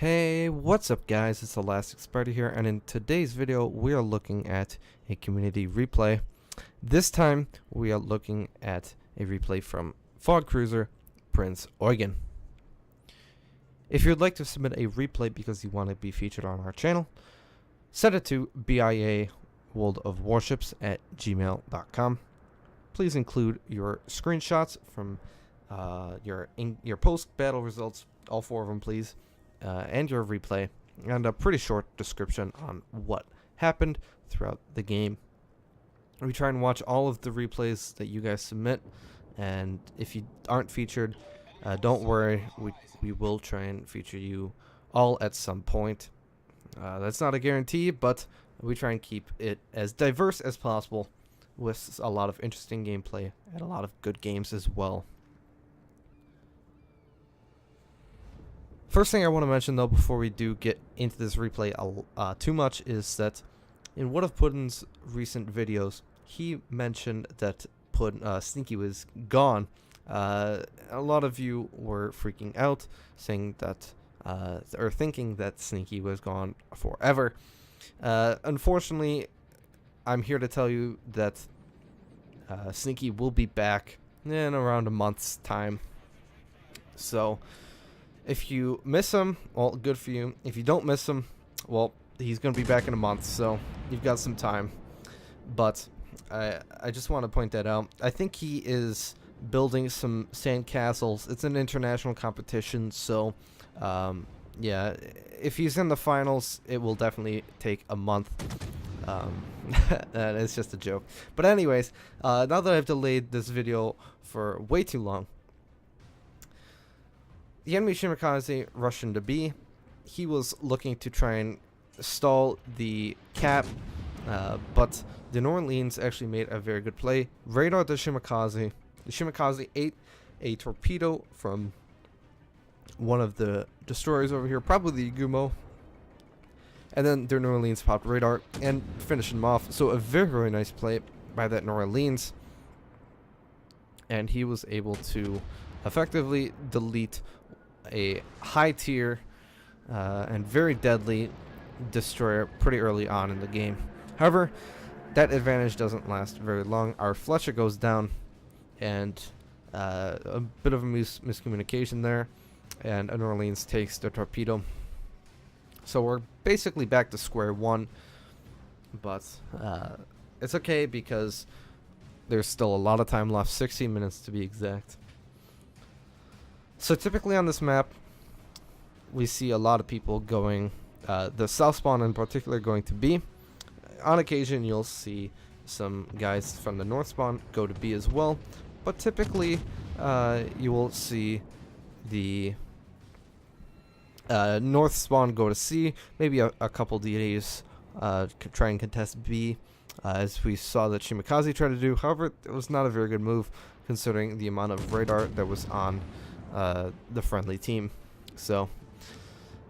Hey, what's up guys, it's ElasticSpyder here, and in today's video we are looking at a community replay. This time we are looking at a replay from Fog Cruiser Prinz Eugen. If you'd like to submit a replay because you want to be featured on our channel, send it to BIAworldofwarships at gmail.com. Please include your screenshots from your post battle results, all 4 of them please. And your replay, and a pretty short description on what happened throughout the game. We try and watch all of the replays that you guys submit, and if you aren't featured, don't worry, we will try and feature you all at some point. That's not a guarantee, but we try and keep it as diverse as possible with a lot of interesting gameplay and a lot of good games as well. First thing I want to mention, though, before we do get into this replay too much, is that in one of Puddin's recent videos, he mentioned that Sneaky was gone. A lot of you were freaking out, saying that, or thinking that Sneaky was gone forever. Unfortunately, I'm here to tell you that Sneaky will be back in around a month's time. So if you miss him, well, good for you. If you don't miss him, well, he's going to be back in a month, so you've got some time. But I just want to point that out. I think he is building some sand castles. It's an international competition, so yeah, if he's in the finals, it will definitely take a month. It's just a joke. But anyways, now that I've delayed this video for way too long, the enemy Shimakaze rushed into B. He was looking to try and stall the cap, but the New Orleans actually made a very good play. Radar the Shimakaze. The Shimakaze ate a torpedo from one of the destroyers over here, probably the Gumo. And then their New Orleans popped radar and finished him off. So a very, very nice play by that New Orleans. And he was able to effectively delete a high tier and very deadly destroyer pretty early on in the game. However, that advantage doesn't last very long. Our Fletcher goes down, and a bit of a miscommunication there, and New Orleans takes the torpedo. So we're basically back to square one, but it's okay because there's still a lot of time left, 16 minutes to be exact. So typically on this map, we see a lot of people going, the south spawn in particular going to B. On occasion, you'll see some guys from the north spawn go to B as well. But typically, you will see the north spawn go to C. Maybe a couple DAs try and contest B, as we saw that Shimakaze try to do. However, it was not a very good move considering the amount of radar that was on the friendly team. So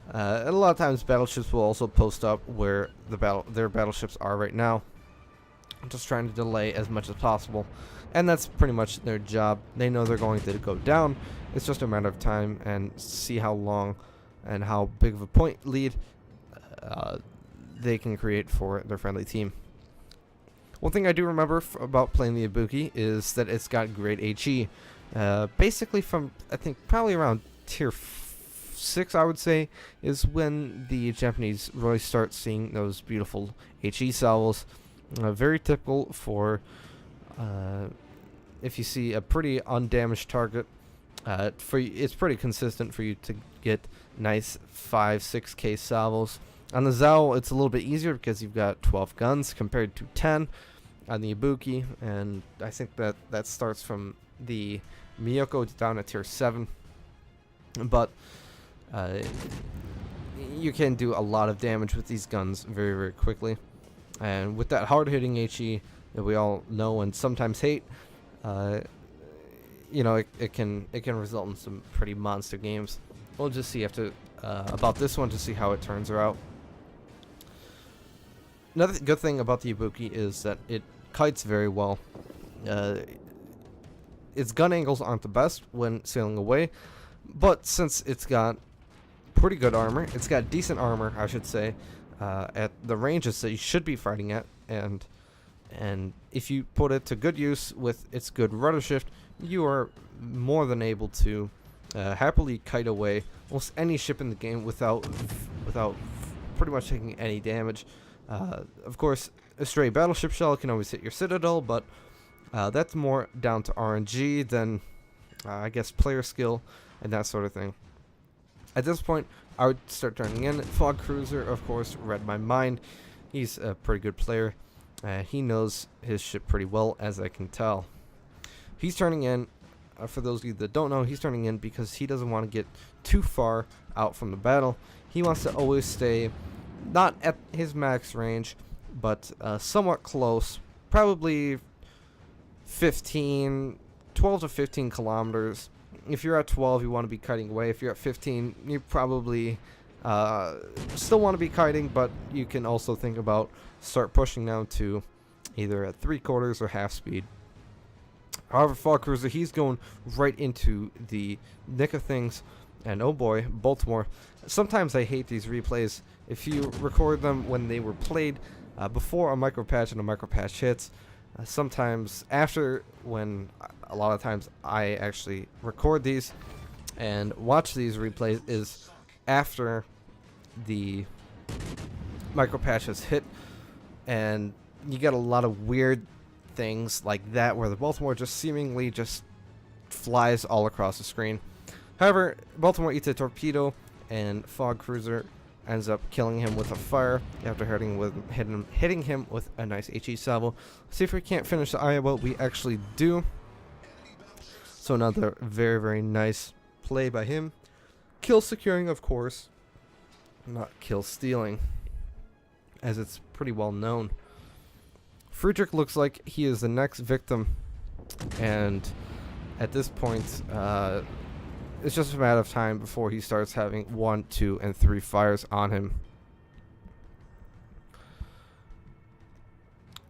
and a lot of times battleships will also post up where their battleships are right now, just trying to delay as much as possible, and that's pretty much their job. They know they're going to go down. It's just a matter of time and see how long and how big of a point lead they can create for their friendly team. One thing I do remember about playing the Ibuki is that it's got great HE. Basically from, I think, probably around tier 6, I would say, is when the Japanese really start seeing those beautiful HE salvos. Very typical for if you see a pretty undamaged target. It's pretty consistent for you to get nice 5-6K salvos. On the Zao, it's a little bit easier because you've got 12 guns compared to 10 on the Ibuki, and I think that starts from the Miyoko down at tier 7. But you can do a lot of damage with these guns very, very quickly. And with that hard-hitting HE that we all know and sometimes hate, you know, it can result in some pretty monster games. We'll just see after about this one to see how it turns out. Another good thing about the Ibuki is that it kites very well. Its gun angles aren't the best when sailing away, but since it's got pretty good armor. It's got decent armor, I should say, at the ranges that you should be fighting at, and if you put it to good use with its good rudder shift, you are more than able to happily kite away almost any ship in the game without pretty much taking any damage. Of course, a stray battleship shell can always hit your citadel, but that's more down to RNG than I guess player skill and that sort of thing. At this point, I would start turning in. Fog Cruiser, of course, read my mind. He's a pretty good player. He knows his ship pretty well, as I can tell. He's turning in, for those of you that don't know, he's turning in because he doesn't want to get too far out from the battle. He wants to always stay not at his max range, but somewhat close, probably 12 to 15 kilometers. If you're at 12, you want to be kiting away. If you're at 15, you probably still want to be kiting, but you can also think about start pushing down to either at 3/4 or half speed. However, Fog Cruiser, he's going right into the nick of things, and oh boy, Baltimore. Sometimes I hate these replays. If you record them when they were played before a micro patch and a micro patch hits, sometimes after, when a lot of times I actually record these and watch these replays is after the micro patch has hit, and you get a lot of weird things like that where the Baltimore just seemingly just flies all across the screen. However, Baltimore eats a torpedo and Fog Cruiser ends up killing him with a fire after hitting him with a nice HE salvo. See if we can't finish the Iowa. We actually do. So another very, very nice play by him. Kill securing, of course, not kill stealing, as it's pretty well known. Friedrich looks like he is the next victim, and at this point, it's just a matter of time before he starts having 1, 2, and 3 fires on him.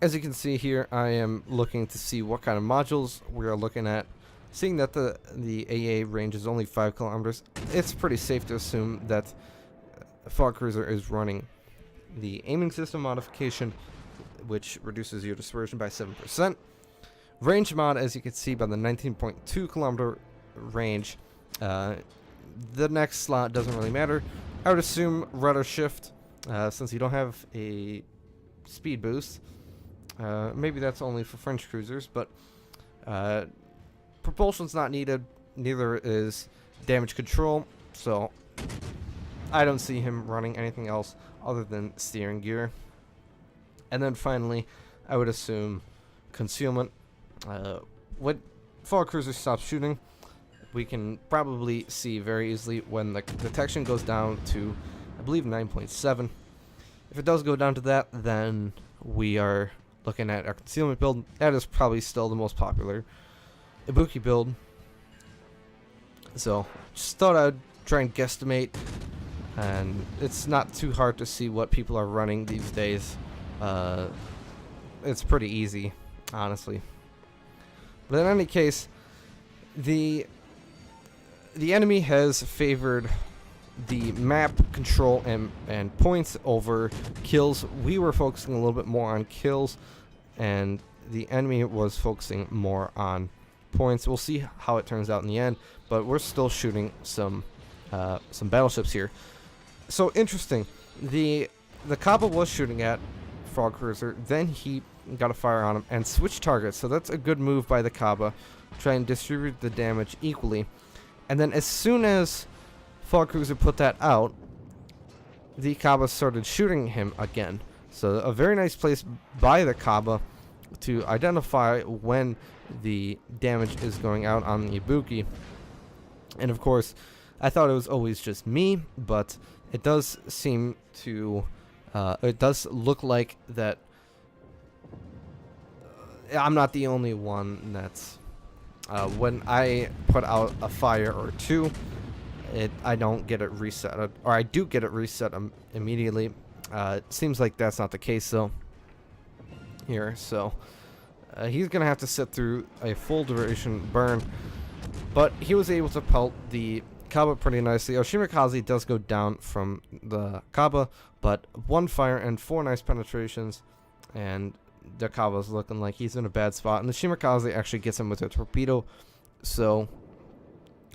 As you can see here, I am looking to see what kind of modules we are looking at. Seeing that the AA range is only 5 kilometers, it's pretty safe to assume that Fog Cruiser is running the aiming system modification, which reduces your dispersion by 7%. Range mod, as you can see by the 19.2 kilometer range, the next slot doesn't really matter. I would assume rudder shift, since you don't have a speed boost. Maybe that's only for French cruisers, but propulsion's not needed. Neither is damage control, so I don't see him running anything else other than steering gear. And then finally, I would assume concealment. When Fog Cruiser stops shooting, we can probably see very easily when the detection goes down to, I believe, 9.7. If it does go down to that, then we are looking at our concealment build. That is probably still the most popular Ibuki build. So, just thought I'd try and guesstimate, and it's not too hard to see what people are running these days. It's pretty easy, honestly. But in any case, the enemy has favored the map control and points over kills. We were focusing a little bit more on kills, and the enemy was focusing more on points. We'll see how it turns out in the end, but we're still shooting some battleships here. So interesting. The Kappa was shooting at Fog Cruiser, then he got a fire on him and switched targets. So that's a good move by the Kappa. Try and distribute the damage equally. And then as soon as Fog Cruiser put that out, the Kappa started shooting him again. So a very nice place by the Kappa to identify when the damage is going out on the Ibuki. And of course, I thought it was always just me, but it does seem to, it does look like that I'm not the only one that's, when I put out a fire or two, I don't get it reset, or I do get it reset immediately. It seems like that's not the case though here, so he's gonna have to sit through a full duration burn, but he was able to pelt the Kaba pretty nicely. Oshimikaze does go down from the Kaba, but 1 fire and 4 nice penetrations, and the Kaba's looking like he's in a bad spot, and the Shimikaze actually gets him with a torpedo. So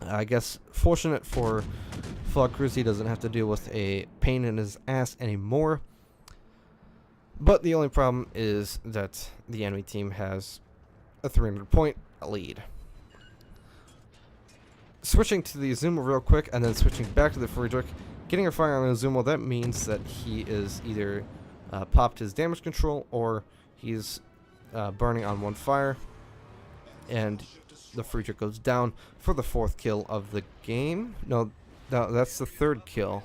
I guess fortunate for Fog Cruiser, he doesn't have to deal with a pain in his ass anymore. But the only problem is that the enemy team has a 300-point lead. Switching to the Izumo real quick, and then switching back to the Friedrich. Getting a fire on the Izumo, that means that he is either popped his damage control, or he's burning on 1 fire. And the Friedrich goes down for the 4th kill of the game. No, that's the 3rd kill.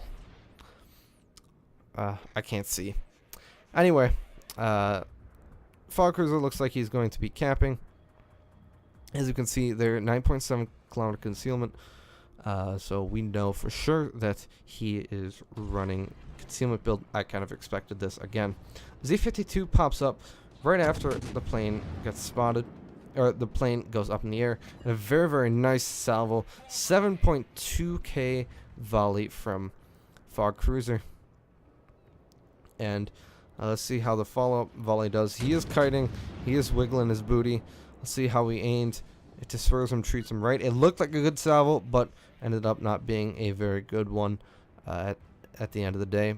I can't see. Anyway, Fog Cruiser looks like he's going to be capping. As you can see, they're 9.7 kilometer concealment. So we know for sure that he is running concealment build. I kind of expected this again. Z-52 pops up right after the plane gets spotted, or the plane goes up in the air. And a very, very nice salvo. 7.2k volley from Fog Cruiser. And let's see how the follow-up volley does. He is kiting. He is wiggling his booty. Let's see how he aimed. It disperses him, treats him right. It looked like a good salvo, but ended up not being a very good one at the end of the day.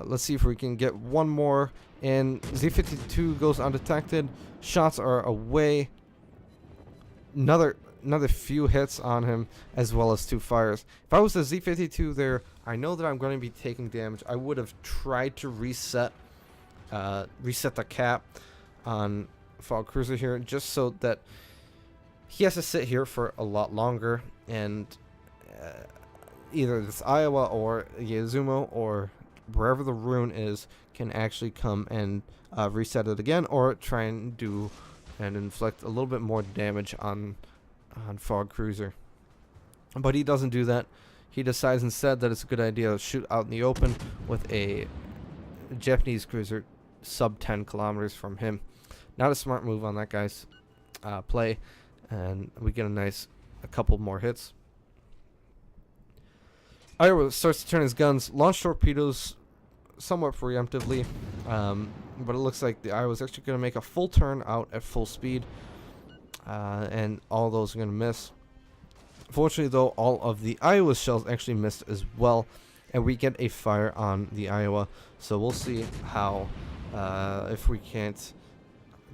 Let's see if we can get one more. And Z-52 goes undetected. Shots are away. Another few hits on him, as well as 2 fires. If I was the Z-52 there, I know that I'm going to be taking damage. I would have tried to reset the cap on Fog Cruiser here, just so that he has to sit here for a lot longer, and either this Iowa or Izumo or wherever the rune is can actually come and reset it again, or try and do and inflict a little bit more damage on Fog Cruiser. But he doesn't do that. He decides instead that it's a good idea to shoot out in the open with a Japanese cruiser sub 10 kilometers from him. Not a smart move on that guy's play, and we get a couple more hits. Iowa starts to turn his guns, launch torpedoes somewhat preemptively, but it looks like the Iowa's actually going to make a full turn out at full speed, and all those are going to miss. Fortunately, though, all of the Iowa shells actually missed as well, and we get a fire on the Iowa. So we'll see how, if we can't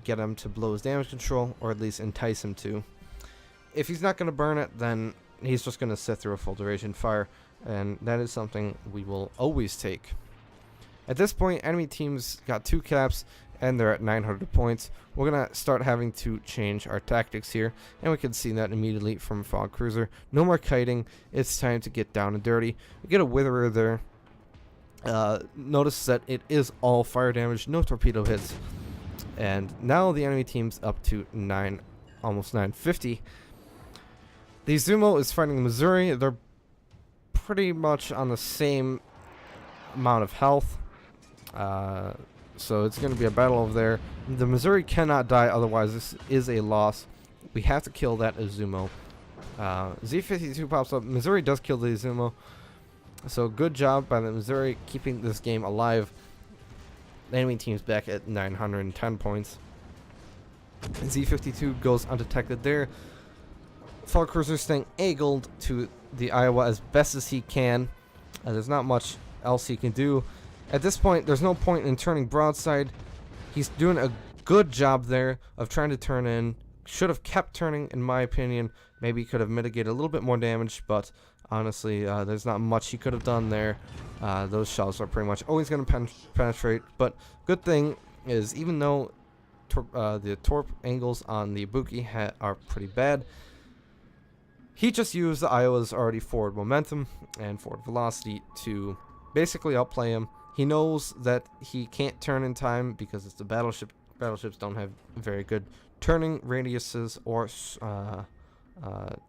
get him to blow his damage control, or at least entice him to. If he's not going to burn it, then he's just going to sit through a full duration fire, and that is something we will always take. At this point, enemy teams got 2 caps, and they're at 900 points. We're going to start having to change our tactics here, and we can see that immediately from Fog Cruiser. No more kiting. It's time to get down and dirty. We get a witherer there. Notice that it is all fire damage, no torpedo hits. And now the enemy team's up to almost 950. The Izumo is fighting the Missouri. They're pretty much on the same amount of health. So it's going to be a battle over there. The Missouri cannot die, otherwise this is a loss. We have to kill that Izumo. Z-52 pops up. Missouri does kill the Izumo. So good job by the Missouri keeping this game alive. The enemy team's back at 910 points. Z-52 goes undetected there. Fog Cruiser staying angled to the Iowa as best as he can. There's not much else he can do. At this point, there's no point in turning broadside. He's doing a good job there of trying to turn in. Should have kept turning, in my opinion. Maybe he could have mitigated a little bit more damage, but honestly, there's not much he could have done there. Those shells are pretty much always going to penetrate. But good thing is, even though the torp angles on the Ibuki are pretty bad, he just used the Iowa's already forward momentum and forward velocity to basically outplay him. He knows that he can't turn in time because it's the battleship. Battleships don't have very good turning radiuses or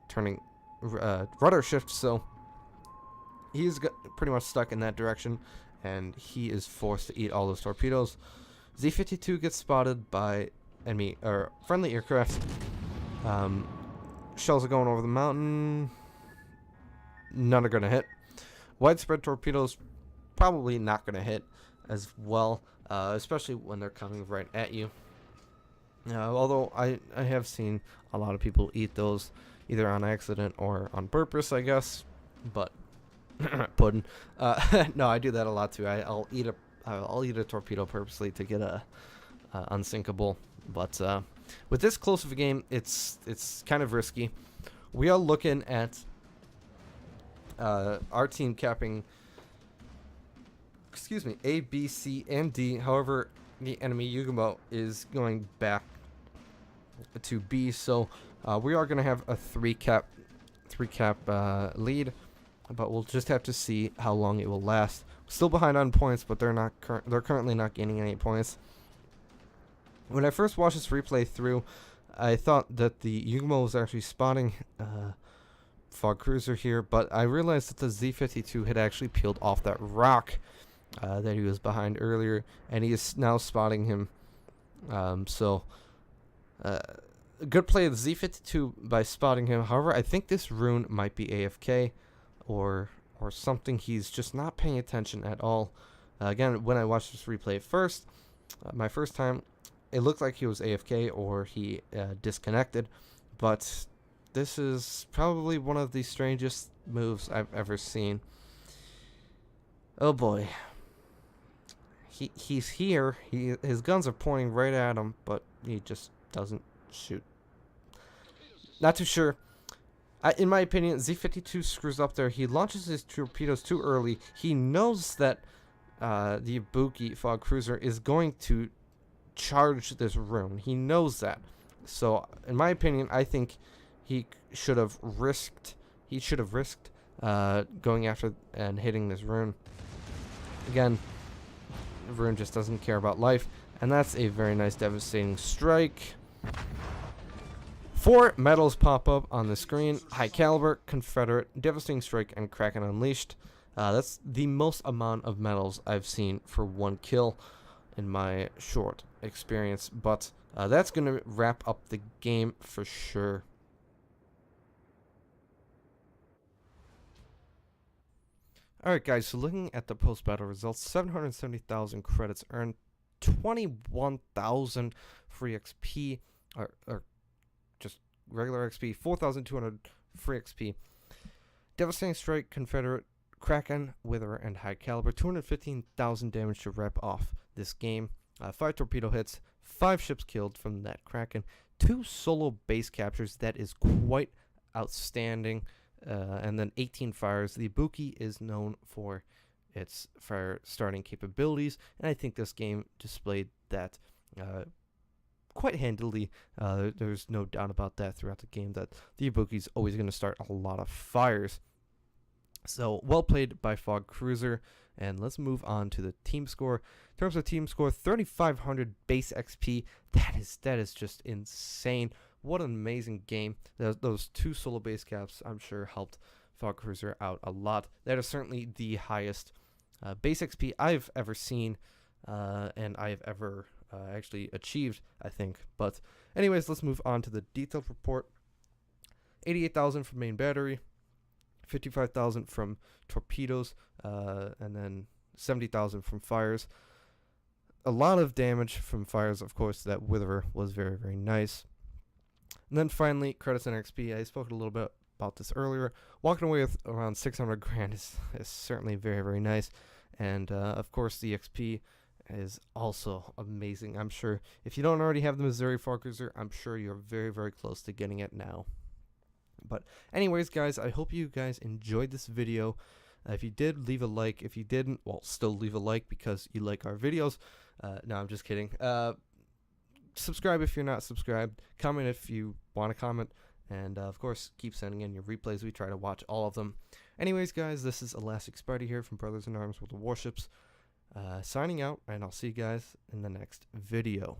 turning rudder shifts, so he's pretty much stuck in that direction, and he is forced to eat all those torpedoes. Z-52 gets spotted by enemy or friendly aircraft. Shells are going over the mountain. none are going to hit. Widespread torpedoes, probably not going to hit as well, especially when they're coming right at you. Although I have seen a lot of people eat those either on accident or on purpose, I guess. But pudding. No, I do that a lot too. I'll eat a torpedo purposely to get a unsinkable. But with this close of a game, it's kind of risky. We are looking at our team capping, A, B, C, and D. However, the enemy Yugumo is going back to B, so we are going to have a three cap lead, but we'll just have to see how long it will last. Still behind on points, but they're currently not gaining any points. When I first watched this replay through, I thought that the Yugumo was actually spotting Fog Cruiser here, but I realized that the Z-52 had actually peeled off that rock that he was behind earlier, and he is now spotting him. Good play of the Z-52 by spotting him. However, I think this rune might be AFK or something. He's just not paying attention at all. Again, when I watched this replay first, my first time, it looked like he was AFK or he disconnected, but this is probably one of the strangest moves I've ever seen. Oh boy. He's here. His guns are pointing right at him, but he just doesn't shoot. Not too sure. In my opinion, Z-52 screws up there. He launches his torpedoes too early. He knows that the Ibuki Fog Cruiser is going to charge this rune. He knows that. So, in my opinion, I think he should have risked. Going after and hitting this rune. Again, the rune just doesn't care about life, and that's a very nice devastating strike. 4 medals pop up on the screen: High Caliber, Confederate, Devastating Strike, and Kraken Unleashed. That's the most amount of medals I've seen for one kill in my short experience, but that's going to wrap up the game for sure. Alright guys, so looking at the post-battle results, 770,000 credits earned, 21,000 free XP, or just regular XP, 4,200 free XP. Devastating Strike, Confederate, Kraken, Wither, and High Caliber, 215,000 damage to wrap off this game. 5 torpedo hits, 5 ships killed from that Kraken, 2 solo base captures. That is quite outstanding. And then 18 fires. The Ibuki is known for its fire starting capabilities, and I think this game displayed that quite handily. There's no doubt about that throughout the game, that the Ibuki is always going to start a lot of fires. So, well played by Fog Cruiser, and let's move on to the team score. In terms of team score, 3,500 base XP. That is just insane. What an amazing game. Those 2 solo base caps, I'm sure, helped Fog Cruiser out a lot. That is certainly the highest base XP I've ever seen, and I've ever actually achieved, I think. But anyways, let's move on to the detailed report. 88,000 from main battery, 55,000 from torpedoes, and then 70,000 from fires. A lot of damage from fires, of course. That Wither was very, very nice. And then finally, credits and XP. I spoke a little bit about this earlier. Walking away with around 600 grand is certainly very, very nice. And of course, the XP is also amazing. I'm sure if you don't already have the Missouri Fog Cruiser, I'm sure you're very, very close to getting it now. But anyways, guys, I hope you guys enjoyed this video. If you did, leave a like. If you didn't, well, still leave a like because you like our videos. No, I'm just kidding. Subscribe if you're not subscribed. Comment if you want to comment. And, of course, keep sending in your replays. We try to watch all of them. Anyways, guys, this is ElasticSpyder here from Brothers in Arms with the Warships. Signing out, and I'll see you guys in the next video.